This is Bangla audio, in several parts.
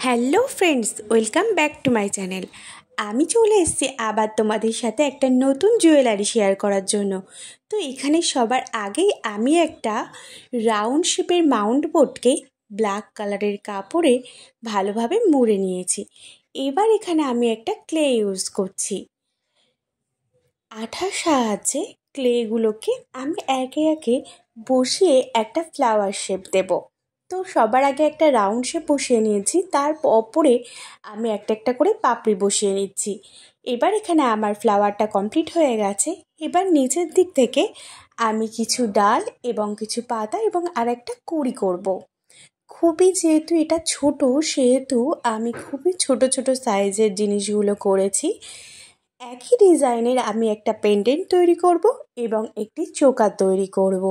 Hello friends, welcome back to my channel. আমি চলে এসেছি আবার তোমাদের সাথে একটা নতুন জুয়েলারি শেয়ার করার জন্য। তো এখানে সবার আগেই আমি একটা রাউন্ড শেপের মাউন্ট বোর্ডকে ব্ল্যাক কালারের কাপড়ে ভালোভাবে মুড়ে নিয়েছি। এবার এখানে আমি একটা ক্লে ইউজ করছি। আঠার সাহায্যে ক্লেগুলোকে আমি একে একে বসিয়ে একটা ফ্লাওয়ার শেপ দেব। তো সবার আগে একটা রাউন্ড শেপ বসিয়ে নিয়েছি, তার ওপরে আমি একটা একটা করে পাপড়ি বসিয়ে নিচ্ছি। এবার এখানে আমার ফ্লাওয়ারটা কমপ্লিট হয়ে গেছে। এবার নিচের দিক থেকে আমি কিছু ডাল এবং কিছু পাতা এবং আরেকটা কুঁড়ি করব। খুবই যেহেতু এটা ছোট, সেহেতু আমি খুবই ছোট ছোট সাইজের জিনিসগুলো করেছি। একই ডিজাইনের আমি একটা পেন্ডেন্ট তৈরি করব এবং একটি চোকার তৈরি করব।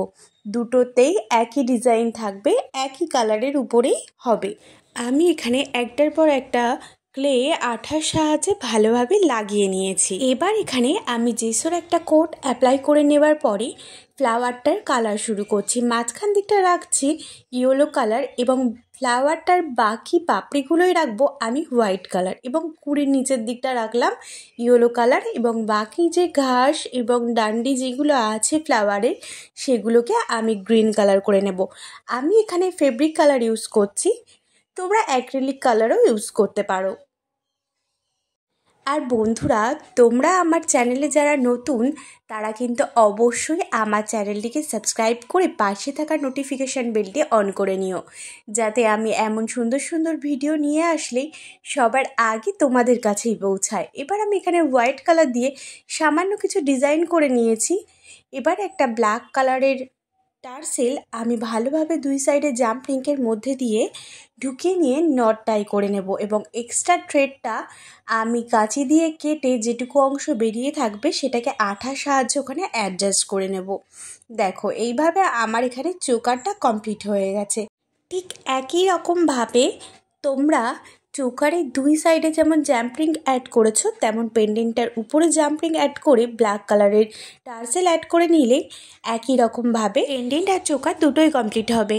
দুটোতেই একই ডিজাইন থাকবে, একই কালারের উপরেই হবে। আমি এখানে একটার পর একটা ক্লে আঠার সাহায্যে ভালোভাবে লাগিয়ে নিয়েছি। এবার এখানে আমি জেসোর একটা কোট অ্যাপ্লাই করে নেবার পরে ফ্লাওয়ারটার কালার শুরু করছি। মাঝখান দিকটা রাখছি ইয়েলো কালার এবং ফ্লাওয়ারটার বাকি পাপড়িগুলোই রাখবো আমি হোয়াইট কালার, এবং কুড়ির নিচের দিকটা রাখলাম ইয়েলো কালার, এবং বাকি যে ঘাস এবং ডান্ডি যেগুলো আছে ফ্লাওয়ারের সেগুলোকে আমি গ্রিন কালার করে নেব। আমি এখানে ফেব্রিক কালার ইউজ করছি, তোমরা অ্যাক্রিলিক কালারও ইউজ করতে পারো। আর বন্ধুরা, তোমরা আমার চ্যানেলে যারা নতুন তারা কিন্তু অবশ্যই আমার চ্যানেলটিকে সাবস্ক্রাইব করে পাশে থাকা নোটিফিকেশান বেলটি অন করে নিও, যাতে আমি এমন সুন্দর সুন্দর ভিডিও নিয়ে আসলেই সবার আগে তোমাদের কাছেই পৌঁছায়। এবার আমি এখানে হোয়াইট কালার দিয়ে সামান্য কিছু ডিজাইন করে নিয়েছি। এবার একটা ব্ল্যাক কালারের টার্সেল আমি ভালোভাবে দুই সাইডে জাম্প রিংকের মধ্যে দিয়ে ঢুকিয়ে নিয়ে নট টাই করে নেব, এবং এক্সট্রা থ্রেডটা আমি কাঁচি দিয়ে কেটে যেটুকু অংশ বেরিয়ে থাকবে সেটাকে আঠার সাহায্যে ওখানে অ্যাডজাস্ট করে নেব। দেখো, এইভাবে আমার এখানে চোকারটা কমপ্লিট হয়ে গেছে। ঠিক একই রকমভাবে তোমরা চোকারের দুই সাইডে যেমন জাম্পিং অ্যাড করেছো, তেমন পেন্ডেন্টটার উপরে জাম্পিং অ্যাড করে ব্ল্যাক কালারের টার্সেল অ্যাড করে নিলে একই রকমভাবে পেন্ডেন্ট আর চোকার দুটোই কমপ্লিট হবে।